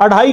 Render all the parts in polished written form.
2.5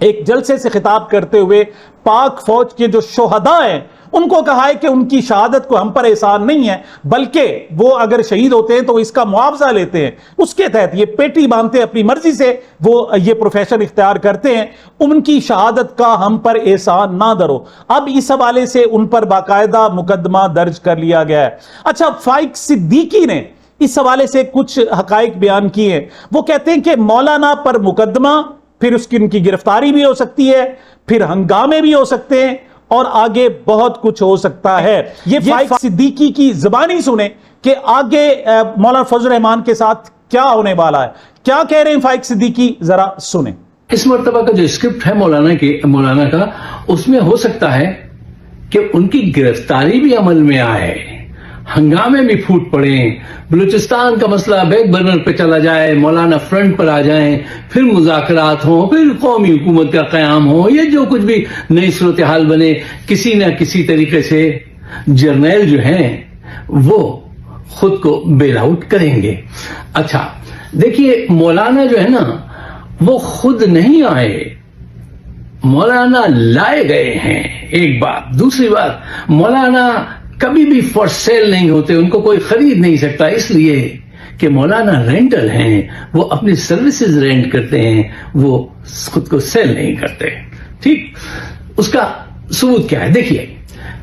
ایک جلسے سے خطاب کرتے ہوئے پاک فوج کے جو شہداء ہیں ان کو کہا ہے کہ ان کی شہادت کو ہم پر احسان نہیں ہے، بلکہ وہ اگر شہید ہوتے ہیں تو اس کا معاوضہ لیتے ہیں، اس کے تحت یہ پیٹی باندھتے اپنی مرضی سے وہ یہ پروفیشن اختیار کرتے ہیں، ان کی شہادت کا ہم پر احسان نہ درو۔ اب اس حوالے سے ان پر باقاعدہ مقدمہ درج کر لیا گیا ہے۔ اچھا، فائق صدیقی نے اس حوالے سے کچھ حقائق بیان کیے ہیں۔ وہ کہتے ہیں کہ مولانا پر مقدمہ، پھر اس کی ان کی گرفتاری بھی ہو سکتی ہے، پھر ہنگامے بھی ہو سکتے ہیں، اور آگے بہت کچھ ہو سکتا ہے۔ یہ فائق صدیقی کی زبانی سنیں کہ آگے مولانا فضل الرحمان کے ساتھ کیا ہونے والا ہے، کیا کہہ رہے ہیں فائق صدیقی، ذرا سنیں۔ اس مرتبہ کا جو اسکرپٹ ہے مولانا کا، اس میں ہو سکتا ہے کہ ان کی گرفتاری بھی عمل میں آئے، ہنگامے بھی پھوٹ پڑیں، بلوچستان کا مسئلہ بیک برنر پہ چلا جائے، مولانا فرنٹ پر آ جائیں، پھر مذاکرات ہوں، پھر قومی حکومت کا قیام ہو، یہ جو کچھ بھی نئی صورتحال بنے، کسی نہ کسی طریقے سے جرنیل جو ہیں وہ خود کو بیل آؤٹ کریں گے۔ اچھا دیکھیے، مولانا جو ہے نا وہ خود نہیں آئے، مولانا لائے گئے ہیں، ایک بات۔ دوسری بات، مولانا کبھی بھی فار سیل نہیں ہوتے، ان کو کوئی خرید نہیں سکتا، اس لیے کہ مولانا رینٹل ہیں، وہ اپنی سروسز رینٹ کرتے ہیں، وہ خود کو سیل نہیں کرتے۔ ٹھیک، اس کا ثبوت کیا ہے؟ دیکھیے،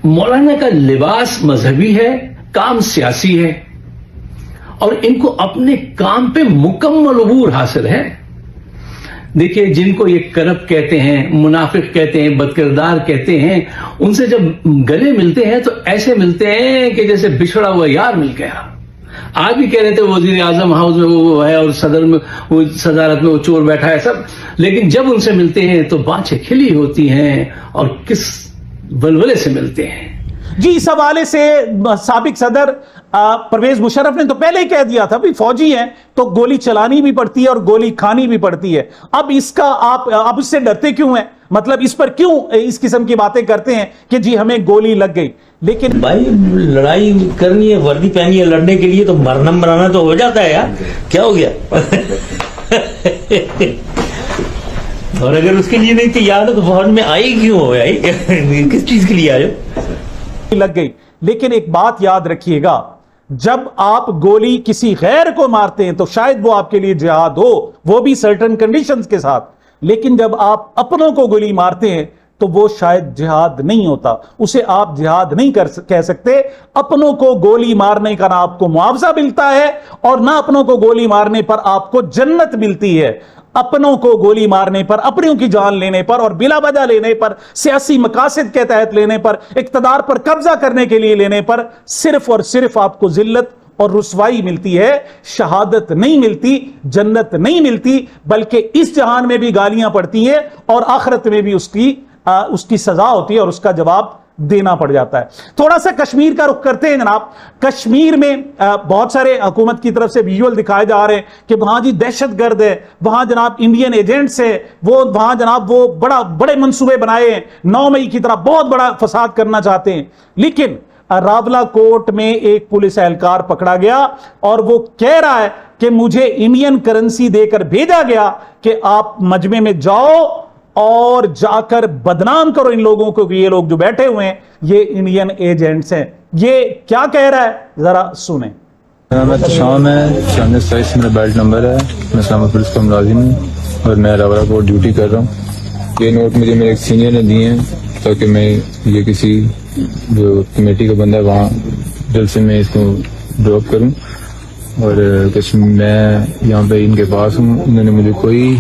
مولانا کا لباس مذہبی ہے، کام سیاسی ہے، اور ان کو اپنے کام پہ مکمل عبور حاصل ہے۔ دیکھیے، جن کو یہ کرپٹ کہتے ہیں، منافق کہتے ہیں، بدکردار کہتے ہیں، ان سے جب گلے ملتے ہیں تو ایسے ملتے ہیں کہ جیسے بچھڑا ہوا یار مل گیا۔ آج بھی کہہ رہے تھے وزیر اعظم ہاؤس میں وہ ہے، اور صدر میں وہ صدارت میں وہ چور بیٹھا ہے سب، لیکن جب ان سے ملتے ہیں تو بانچیں کھلی ہوتی ہیں، اور کس ولولے سے ملتے ہیں۔ جی، اس حوالے سے سابق صدر پرویز مشرف نے تو پہلے ہی کہہ دیا تھا بھی فوجی ہیں تو گولی چلانی بھی پڑتی ہے اور گولی کھانی بھی پڑتی ہے۔ اب اس کا آپ اس سے ڈرتے کیوں ہیں؟ مطلب اس پر کیوں اس قسم کی باتیں کرتے ہیں کہ جی ہمیں گولی لگ گئی؟ لیکن بھائی، لڑائی کرنی ہے، وردی پہنی ہے لڑنے کے لیے، تو مرنا مرانا تو ہو جاتا ہے یار، کیا ہو گیا؟ اور اگر اس کے لیے نہیں تیار ہو تو فوج میں آئی کیوں ہو بھائی؟ کس چیز کے لیے آئے ہو؟ لگ گئی۔ لیکن ایک بات یاد رکھیے گا، جب آپ گولی کسی غیر کو مارتے ہیں تو شاید وہ آپ کے لیے جہاد ہو، وہ بھی سرٹن کنڈیشنز کے ساتھ، لیکن جب آپ اپنوں کو گولی مارتے ہیں تو وہ شاید جہاد نہیں ہوتا، اسے آپ جہاد نہیں کہہ سکتے۔ اپنوں کو گولی مارنے کا نہ آپ کو معاوضہ ملتا ہے، اور نہ اپنوں کو گولی مارنے پر آپ کو جنت ملتی ہے۔ اپنوں کو گولی مارنے پر، اپنوں کی جان لینے پر، اور بلا وجہ لینے پر، سیاسی مقاصد کے تحت لینے پر، اقتدار پر قبضہ کرنے کے لیے لینے پر، صرف اور صرف آپ کو ذلت اور رسوائی ملتی ہے، شہادت نہیں ملتی، جنت نہیں ملتی، بلکہ اس جہان میں بھی گالیاں پڑتی ہیں اور آخرت میں بھی اس کی سزا ہوتی ہے اور اس کا جواب دینا پڑ جاتا ہے۔ تھوڑا سا کشمیر کا رخ کرتے ہیں جناب۔ کشمیر میں بہت سارے حکومت کی طرف سے ویژول دکھائے جا رہے ہیں کہ وہاں جی دہشت گرد ہے، وہاں جناب انڈین ایجنٹس ہے، وہاں جناب وہ بڑے منصوبے بنائے ہیں، 9 مئی کی طرح بہت بڑا فساد کرنا چاہتے ہیں۔ لیکن راولہ کوٹ میں ایک پولیس اہلکار پکڑا گیا اور وہ کہہ رہا ہے کہ مجھے انڈین کرنسی دے کر بھیجا گیا کہ آپ مجمع میں جاؤ اور جا کر بدنام کرو ان لوگوں کو کہ یہ لوگ جو بیٹھے ہوئے ہیں یہ انڈین ایجنٹس ہیں۔ یہ کیا کہہ رہا ہے، ذرا سنیں۔ میرا نام شام ہے، 96 میرا بیلٹ نمبر ہے، میں اسلام پولیس کا ملازم ہوں اور میں راولہ کوٹ ڈیوٹی کر رہا ہوں۔ یہ نوٹ مجھے میرے ایک سینئر نے دیے ہیں تاکہ میں یہ کسی جو کمیٹی کا بندہ ہے وہاں جلسے میں اس کو ڈراپ کروں، اور میں یہاں پہ ان کے پاس ہوں۔ انہوں نے مجھے کوئی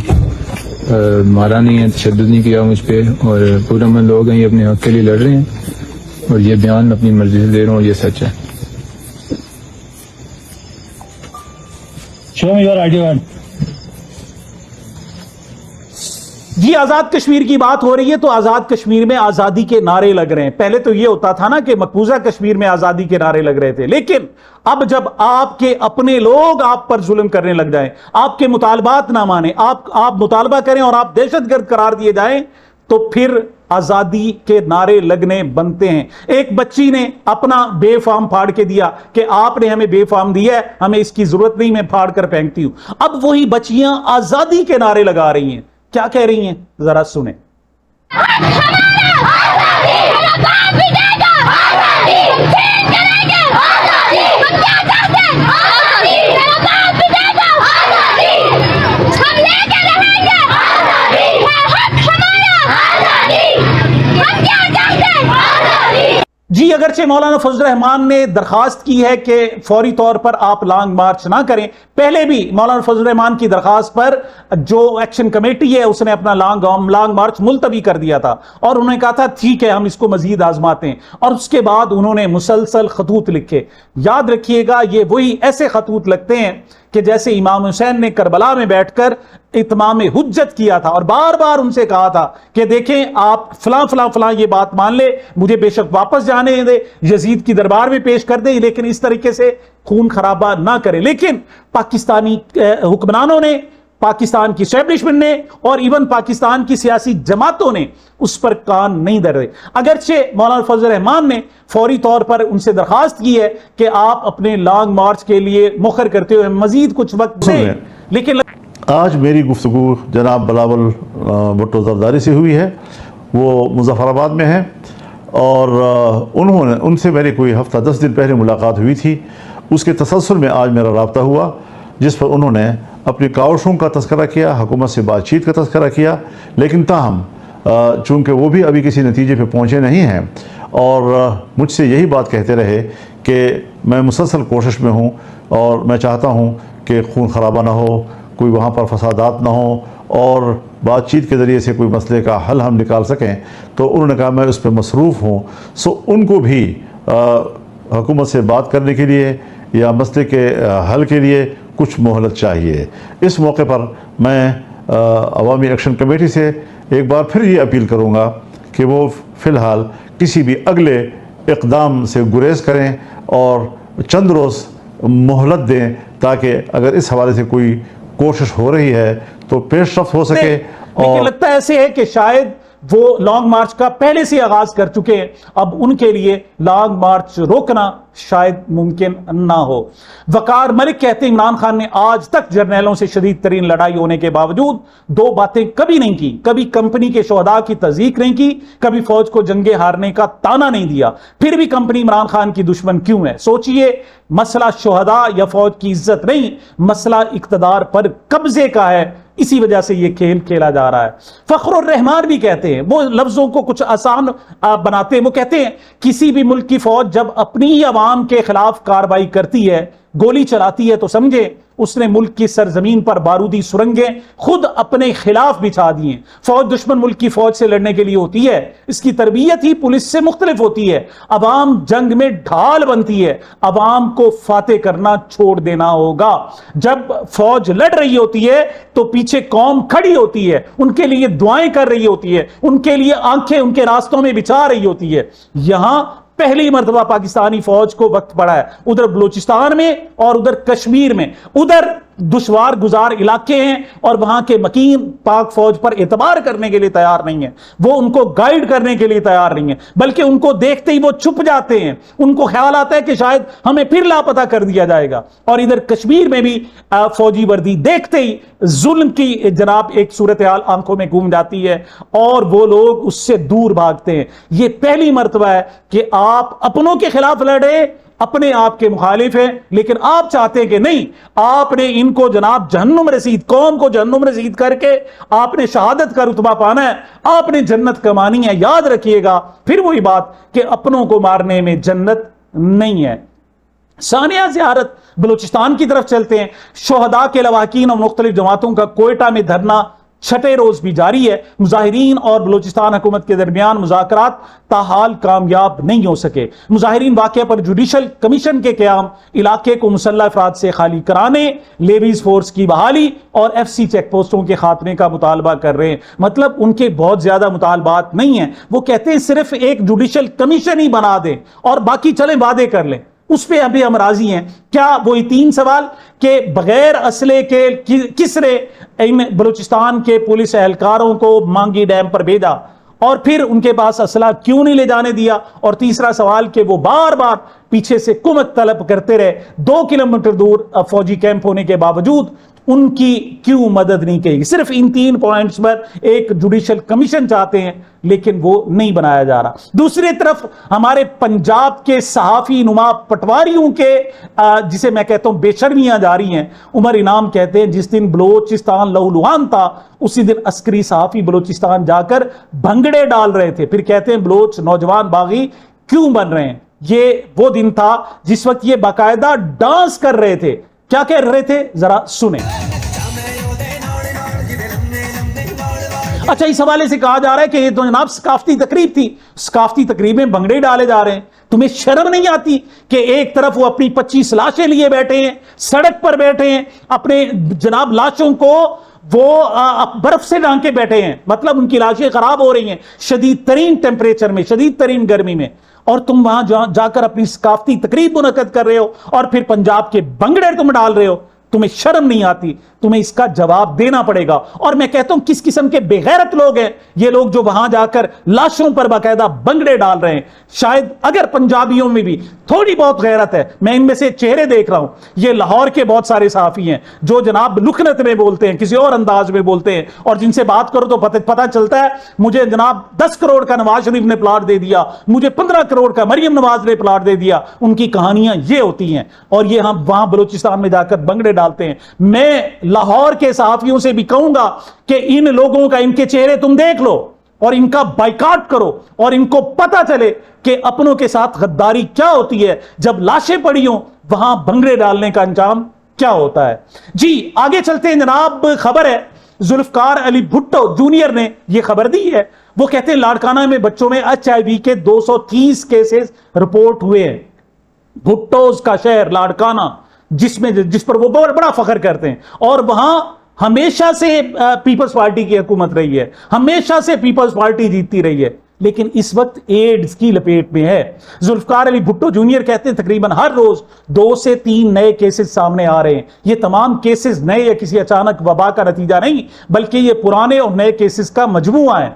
مارا نہیں ہے، تشدد نہیں کیا مجھ پہ، اور پورا من لوگ ہیں یہ اپنے حق کے لیے لڑ رہے ہیں، اور یہ بیان اپنی مرضی سے دے رہا ہوں اور یہ سچ ہے۔ Show me your ID card. جی، آزاد کشمیر کی بات ہو رہی ہے تو آزاد کشمیر میں آزادی کے نعرے لگ رہے ہیں۔ پہلے تو یہ ہوتا تھا نا کہ مقبوضہ کشمیر میں آزادی کے نعرے لگ رہے تھے، لیکن اب جب آپ کے اپنے لوگ آپ پر ظلم کرنے لگ جائیں، آپ کے مطالبات نہ مانیں، آپ مطالبہ کریں اور آپ دہشت گرد قرار دیے جائیں، تو پھر آزادی کے نعرے لگنے بنتے ہیں۔ ایک بچی نے اپنا بے فارم پھاڑ کے دیا کہ آپ نے ہمیں بے فارم دیا ہے، ہمیں اس کی ضرورت نہیں، میں پھاڑ کر پھینکتی ہوں۔ اب وہی بچیاں آزادی کے نعرے لگا رہی ہیں کیا کہہ رہی ہیں ذرا سنیں. جی اگرچہ مولانا فضل الرحمان نے درخواست کی ہے کہ فوری طور پر آپ لانگ مارچ نہ کریں، پہلے بھی مولانا فضل الرحمان کی درخواست پر جو ایکشن کمیٹی ہے اس نے اپنا لانگ مارچ ملتوی کر دیا تھا اور انہوں نے کہا تھا ٹھیک ہے ہم اس کو مزید آزماتے ہیں، اور اس کے بعد انہوں نے مسلسل خطوط لکھے. یاد رکھیے گا یہ وہی ایسے خطوط لگتے ہیں کہ جیسے امام حسین نے کربلا میں بیٹھ کر اتمام حجت کیا تھا اور بار بار ان سے کہا تھا کہ دیکھیں آپ فلاں فلاں فلاں یہ بات مان لے، مجھے بے شک واپس جانے دے، یزید کی دربار میں پیش کر دیں، لیکن اس طریقے سے خون خرابہ نہ کریں. لیکن پاکستانی حکمرانوں نے، پاکستان کی اسٹیبلشمنٹ نے اور ایون پاکستان کی سیاسی جماعتوں نے اس پر کان نہیں دھرے. اگرچہ مولانا فضل الرحمان نے فوری طور پر ان سے درخواست کی ہے کہ آپ اپنے لانگ مارچ کے لیے مؤخر کرتے ہوئے مزید کچھ وقت دیں، لیکن آج میری گفتگو جناب بلاول بھٹو زرداری سے ہوئی ہے. وہ مظفر آباد میں ہیں اور ان سے میری کوئی ہفتہ 10 دن پہلے ملاقات ہوئی تھی. اس کے تسلسل میں آج میرا رابطہ ہوا جس پر انہوں نے اپنی کاوشوں کا تذکرہ کیا، حکومت سے بات چیت کا تذکرہ کیا، لیکن تاہم چونکہ وہ بھی ابھی کسی نتیجے پہ پہنچے نہیں ہیں اور مجھ سے یہی بات کہتے رہے کہ میں مسلسل کوشش میں ہوں اور میں چاہتا ہوں کہ خون خرابہ نہ ہو، کوئی وہاں پر فسادات نہ ہوں اور بات چیت کے ذریعے سے کوئی مسئلے کا حل ہم نکال سکیں. تو انہوں نے کہا میں اس پہ مصروف ہوں. ان کو بھی حکومت سے بات کرنے کے لیے یا مسئلے کے حل کے لیے کچھ مہلت چاہیے. اس موقع پر میں عوامی ایکشن کمیٹی سے ایک بار پھر یہ اپیل کروں گا کہ وہ فی الحال کسی بھی اگلے اقدام سے گریز کریں اور چند روز مہلت دیں تاکہ اگر اس حوالے سے کوئی کوشش ہو رہی ہے تو پیش رفت ہو سکے. لیکن لگتا ہے ایسے ہے کہ شاید وہ لانگ مارچ کا پہلے سے آغاز کر چکے ہیں، اب ان کے لیے لانگ مارچ روکنا شاید ممکن نہ ہو. وقار ملک کہتے ہیں عمران خان نے آج تک جرنیلوں سے شدید ترین لڑائی ہونے کے باوجود دو باتیں کبھی نہیں کی، کبھی کمپنی کے شہداء کی تصدیق نہیں کی، کبھی فوج کو جنگیں ہارنے کا تانا نہیں دیا. پھر بھی کمپنی عمران خان کی دشمن کیوں ہے؟ سوچئے، مسئلہ شہداء یا فوج کی عزت نہیں، مسئلہ اقتدار پر قبضے کا ہے. اسی وجہ سے یہ کھیل کھیلا جا رہا ہے. فخر الرحمان بھی کہتے ہیں، وہ لفظوں کو کچھ آسان بناتے ہیں، وہ کہتے ہیں کسی بھی ملک کی فوج جب اپنی ہی عوام کے خلاف کارروائی کرتی ہے، گولی چلاتی ہے، تو سمجھے اس نے ملک کی سرزمین پر بارودی سرنگیں خود اپنے خلاف بچھا دی ہیں. فوج دشمن ملک کی فوج سے لڑنے کے لیے ہوتی ہے، اس کی تربیت ہی پولیس سے مختلف ہوتی ہے. عوام جنگ میں ڈھال بنتی ہے، عوام کو فاتح کرنا چھوڑ دینا ہوگا. جب فوج لڑ رہی ہوتی ہے تو پیچھے قوم کھڑی ہوتی ہے، ان کے لیے دعائیں کر رہی ہوتی ہے، ان کے لیے آنکھیں ان کے راستوں میں بچھا رہی ہوتی ہے. یہاں پہلی مرتبہ پاکستانی فوج کو وقت پڑا ہے، ادھر بلوچستان میں اور ادھر کشمیر میں. ادھر دشوار گزار علاقے ہیں اور وہاں کے مکین پاک فوج پر اعتبار کرنے کے لیے تیار نہیں ہیں، وہ ان کو گائیڈ کرنے کے لیے تیار نہیں ہیں، بلکہ ان کو دیکھتے ہی وہ چھپ جاتے ہیں. ان کو خیال آتا ہے کہ شاید ہمیں پھر لاپتہ کر دیا جائے گا. اور ادھر کشمیر میں بھی فوجی وردی دیکھتے ہی ظلم کی جناب ایک صورتحال آنکھوں میں گھوم جاتی ہے اور وہ لوگ اس سے دور بھاگتے ہیں. یہ پہلی مرتبہ ہے کہ آپ اپنوں کے خلاف لڑے، اپنے آپ کے مخالف ہیں، لیکن آپ چاہتے ہیں کہ نہیں، آپ نے ان کو جناب جہنم رسید، قوم کو جہنم رسید کر کے آپ نے شہادت کا رتبہ پانا ہے، آپ نے جنت کمانی ہے. یاد رکھیے گا پھر وہی بات کہ اپنوں کو مارنے میں جنت نہیں ہے. ثانیہ زیارت بلوچستان کی طرف چلتے ہیں. شہداء کے لواحقین اور مختلف جماعتوں کا کوئٹہ میں دھرنا چھٹے روز بھی جاری ہے. مظاہرین اور بلوچستان حکومت کے درمیان مذاکرات تاحال کامیاب نہیں ہو سکے. مظاہرین واقعہ پر جوڈیشل کمیشن کے قیام، علاقے کو مسلح افراد سے خالی کرانے، لیویز فورس کی بحالی اور ایف سی چیک پوسٹوں کے خاتمے کا مطالبہ کر رہے ہیں. مطلب ان کے بہت زیادہ مطالبات نہیں ہیں، وہ کہتے ہیں صرف ایک جوڈیشل کمیشن ہی بنا دیں اور باقی چلیں وعدے کر لیں، اس پہ ابھی ہم راضی ہیں. کیا وہی 3 سوال کہ بغیر اسلحے کے کس نے ان بلوچستان کے پولیس اہلکاروں کو مانگی ڈیم پر بھیجا اور پھر ان کے پاس اسلحہ کیوں نہیں لے جانے دیا؟ اور تیسرا سوال کہ وہ بار بار پیچھے سے کمک طلب کرتے رہے، 2 کلومیٹر دور فوجی کیمپ ہونے کے باوجود ان کی کیوں مدد نہیں کی گئی؟ صرف ان 3 پوائنٹس پر ایک جوڈیشل کمیشن چاہتے ہیں لیکن وہ نہیں بنایا جا رہا۔ دوسری طرف ہمارے پنجاب کے صحافی نما پٹواریوں کے جسے میں کہتا ہوں بے شرمیاں جاری ہیں۔ عمر انعام کہتے ہیں جس دن بلوچستان لہولہان تھا اسی دن عسکری صحافی بلوچستان جا کر بھنگڑے ڈال رہے تھے، پھر کہتے ہیں بلوچ نوجوان باغی کیوں بن رہے ہیں۔ یہ وہ دن تھا جس وقت یہ باقاعدہ ڈانس کر رہے تھے۔ کیا کہہ رہے تھے ذرا سنیں۔ اچھا، اس حوالے سے کہا جا رہا ہے کہ یہ تو جناب ثقافتی تقریب تھی، ثقافتی تقریب میں بھنگڑے ڈالے جا رہے ہیں، تمہیں شرم نہیں آتی کہ ایک طرف وہ اپنی 25 لاشیں لیے بیٹھے ہیں، سڑک پر بیٹھے ہیں، اپنے جناب لاشوں کو وہ برف سے ڈھانکے بیٹھے ہیں، مطلب ان کی لاشیں خراب ہو رہی ہیں شدید ترین ٹیمپریچر میں، شدید ترین گرمی میں، اور تم وہاں جا کر اپنی ثقافتی تقریب منعقد کر رہے ہو اور پھر پنجاب کے بھنگڑے تم ڈال رہے ہو۔ تمہیں شرم نہیں آتی؟ تمہیں اس کا جواب دینا پڑے گا۔ اور میں کہتا ہوں کس قسم کے بے غیرت لوگ ہیں یہ لوگ جو وہاں جا کر لاشوں پر باقاعدہ بنگڑے ڈال رہے ہیں۔ شاید اگر پنجابیوں میں بھی تھوڑی بہت غیرت ہے، میں ان میں سے چہرے دیکھ رہا ہوں، یہ لاہور کے بہت سارے صحافی ہیں جو جناب لکنت میں بولتے ہیں، کسی اور انداز میں بولتے ہیں، اور جن سے بات کرو تو پتہ چلتا ہے مجھے جناب 10 کروڑ کا نواز شریف نے پلاٹ دے دیا، مجھے 15 کروڑ کا مریم نواز نے پلاٹ دے دیا۔ ان کی کہانیاں یہ ہوتی ہیں، اور یہ ہم وہاں بلوچستان میں جا کر بنگڑے ڈالتے ہیں۔ میں لاہور کے صحافیوں سے بھی کہوں گا کہ ان لوگوں کا، ان کے چہرے تم دیکھ لو اور ان کا بائیکاٹ کرو، اور ان کو پتا چلے کہ اپنوں کے ساتھ غداری کیا ہوتی ہے، جب لاشیں پڑی ہوں وہاں بنگڑے ڈالنے کا انجام کیا ہوتا ہے۔ جی آگے چلتے ہیں جناب، خبر ہے ذوالفقار علی بھٹو جونیئر نے یہ خبر دی ہے۔ وہ کہتے ہیں لاڑکانہ میں بچوں میں HIV کے 230 کیسز رپورٹ ہوئے ہیں۔ بھٹوز کا شہر لاڑکانہ جس پر وہ بڑا فخر کرتے ہیں، اور وہاں ہمیشہ سے پیپلز پارٹی کی حکومت رہی ہے، ہمیشہ سے پیپلز پارٹی جیتتی رہی ہے، لیکن اس وقت ایڈز کی لپیٹ میں ہے۔ ذوالفقار علی بھٹو جونیئر کہتے ہیں تقریباً ہر روز 2 سے 3 نئے کیسز سامنے آ رہے ہیں۔ یہ تمام کیسز نئے یا کسی اچانک وبا کا نتیجہ نہیں، بلکہ یہ پرانے اور نئے کیسز کا مجموعہ ہے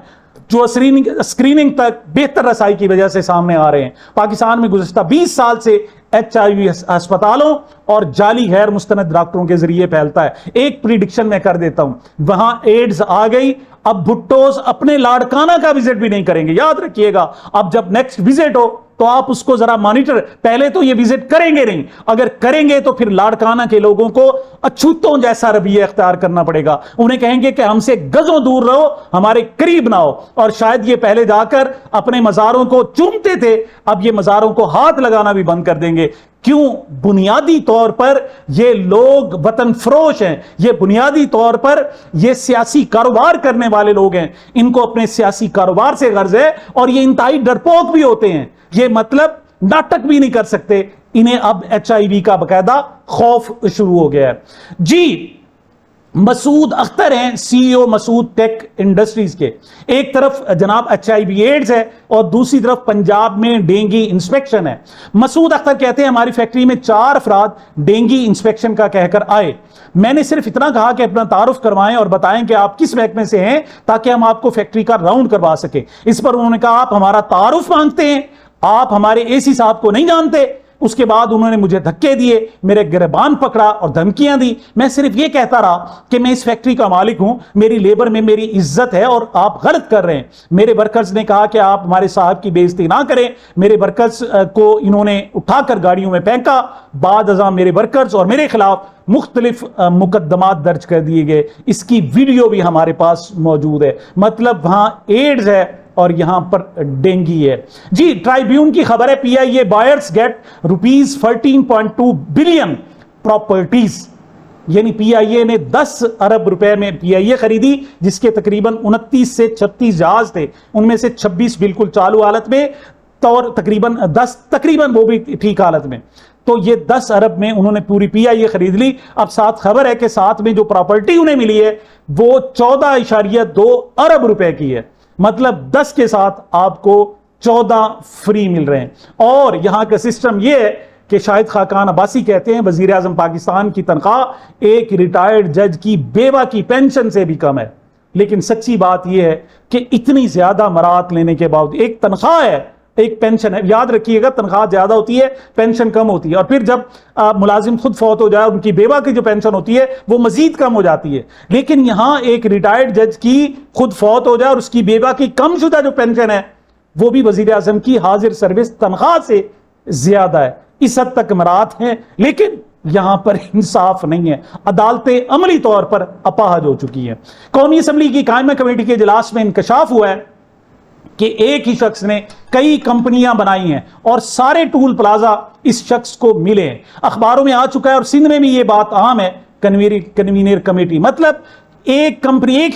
جو اسکریننگ تک بہتر رسائی کی وجہ سے سامنے آ رہے ہیں۔ پاکستان میں گزشتہ 20 سال سے HIV ہسپتالوں اور جعلی غیر مستند ڈاکٹروں کے ذریعے پھیلتا ہے۔ ایک پریڈکشن میں کر دیتا ہوں، وہاں ایڈز آ گئی، اب بھٹوز اپنے لاڑکانہ کا وزٹ بھی نہیں کریں گے۔ یاد رکھیے گا، اب جب نیکسٹ وزٹ ہو تو آپ اس کو ذرا مانیٹر، پہلے تو یہ وزٹ کریں گے نہیں، اگر کریں گے تو پھر لاڑکانہ کے لوگوں کو اچھوتوں جیسا رویہ اختیار کرنا پڑے گا۔ انہیں کہیں گے کہ ہم سے گزوں دور رہو، ہمارے قریب نہ ہو۔ اور شاید یہ پہلے جا کر اپنے مزاروں کو چومتے تھے، اب یہ مزاروں کو ہاتھ لگانا بھی بند کر دیں گے۔ کیوں؟ بنیادی طور پر یہ لوگ وطن فروش ہیں، یہ بنیادی طور پر یہ سیاسی کاروبار کرنے والے لوگ ہیں، ان کو اپنے سیاسی کاروبار سے غرض ہے، اور یہ انتہائی ڈرپوک بھی ہوتے ہیں، یہ مطلب ناٹک بھی نہیں کر سکتے۔ انہیں اب HIV کا باقاعدہ خوف شروع ہو گیا ہے۔ جی مسعود اختر ہیں CEO مسعود ٹیک انڈسٹریز کے۔ ایک طرف جناب HIV ایڈز ہے اور دوسری طرف پنجاب میں ڈینگی انسپیکشن ہے۔ مسعود اختر کہتے ہیں ہماری فیکٹری میں 4 افراد ڈینگی انسپیکشن کا کہہ کر آئے، میں نے صرف اتنا کہا کہ اپنا تعارف کروائیں اور بتائیں کہ آپ کس محکمے سے ہیں تاکہ ہم آپ کو فیکٹری کا راؤنڈ کروا سکیں۔ اس پر انہوں نے کہا آپ ہمارا تعارف مانگتے ہیں، آپ ہمارے AC صاحب کو نہیں جانتے۔ اس کے بعد انہوں نے مجھے دھکے دیے، میرے گریبان پکڑا اور دھمکیاں دی۔ میں صرف یہ کہتا رہا کہ میں اس فیکٹری کا مالک ہوں، میری لیبر میں میری عزت ہے اور آپ غلط کر رہے ہیں۔ میرے ورکرز نے کہا کہ آپ ہمارے صاحب کی بے عزتی نہ کریں۔ میرے ورکرز کو انہوں نے اٹھا کر گاڑیوں میں پھینکا۔ بعد ازاں میرے ورکرز اور میرے خلاف مختلف مقدمات درج کر دیے گئے۔ اس کی ویڈیو بھی ہمارے پاس موجود ہے۔ مطلب وہاں ایڈز ہے اور یہاں پر ڈینگی ہے۔ جی ٹرائیبیون کی خبر ہے PIA buyers get ₹14.2 billion properties, یعنی PIA نے 10 ارب روپے میں PIA خریدی، جس کے تقریباً 29 سے 36 جہاز تھے، ان میں سے 26 بالکل چالو حالت میں اور تقریباً وہ بھی ٹھیک حالت میں۔ تو یہ 10 ارب میں انہوں نے پوری PIA خرید لی۔ اب ساتھ خبر ہے کہ ساتھ میں جو پراپرٹی انہیں ملی ہے وہ 14.2 ارب روپے کی ہے، مطلب 10 کے ساتھ آپ کو 14 فری مل رہے ہیں۔ اور یہاں کا سسٹم یہ ہے کہ شاہد خاقان عباسی کہتے ہیں وزیر اعظم پاکستان کی تنخواہ ایک ریٹائرڈ جج کی بیوہ کی پینشن سے بھی کم ہے۔ لیکن سچی بات یہ ہے کہ اتنی زیادہ مراعات لینے کے باوجود ایک تنخواہ ہے ایک پینشن ہے. یاد رکھیے گا تنخواہ زیادہ ہوتی ہے پینشن کم ہوتی ہے, اور پھر جب ملازم خود فوت ہو جائے ان کی بیوہ کی جو پینشن ہوتی ہے وہ مزید کم ہو جاتی ہے. لیکن یہاں ایک ریٹائرڈ جج کی خود فوت ہو جائے اور اس کی بیوہ کی کم شدہ جو پینشن ہے وہ بھی وزیر اعظم کی حاضر سروس تنخواہ سے زیادہ ہے. اس حد تک مراعات ہیں, لیکن یہاں پر انصاف نہیں ہے. عدالتیں عملی طور پر اپاہج ہو چکی ہیں. قومی اسمبلی کی قائمہ کمیٹی کے اجلاس میں انکشاف ہوا ہے کہ ایک ہی شخص نے کئی کمپنیاں بنائی ہیں اور سارے ٹول پلازا اس شخص کو ملے ہیں. اخباروں میں آ چکا ہے اور سندھ میں بھی یہ بات عام ہے, کنوینر کمیٹی, مطلب ایک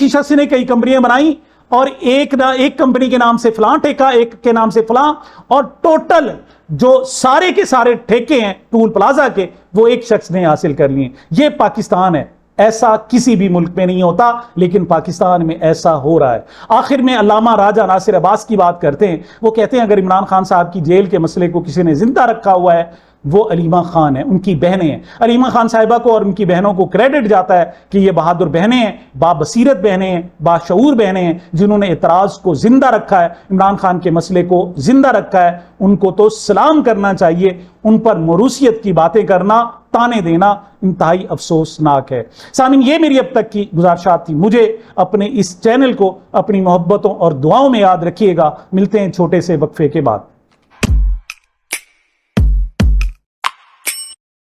ہی شخص نے کئی کمپنیاں بنائی اور ایک کمپنی کے نام سے فلاں ٹھیکہ, ایک کے نام سے فلاں, اور ٹوٹل جو سارے کے سارے ٹھیکے ہیں ٹول پلازا کے وہ ایک شخص نے حاصل کر لیے. یہ پاکستان ہے, ایسا کسی بھی ملک میں نہیں ہوتا, لیکن پاکستان میں ایسا ہو رہا ہے. آخر میں علامہ راجہ ناصر عباس کی بات کرتے ہیں. وہ کہتے ہیں اگر عمران خان صاحب کی جیل کے مسئلے کو کسی نے زندہ رکھا ہوا ہے وہ علیمہ خان ہیں, ان کی بہنیں ہیں. علیمہ خان صاحبہ کو اور ان کی بہنوں کو کریڈٹ جاتا ہے کہ یہ بہادر بہنیں ہیں, بابصیرت بہنیں ہیں, باشعور بہنیں ہیں, جنہوں نے اعتراض کو زندہ رکھا ہے, عمران خان کے مسئلے کو زندہ رکھا ہے. ان کو تو سلام کرنا چاہیے. ان پر موروثیت کی باتیں کرنا, تانے دینا انتہائی افسوسناک ہے. سامعین, یہ میری اب تک کی گزارشات تھی. مجھے اپنے اس چینل کو اپنی محبتوں اور دعاؤں میں یاد رکھیے گا. ملتے ہیں چھوٹے سے وقفے کے بعد.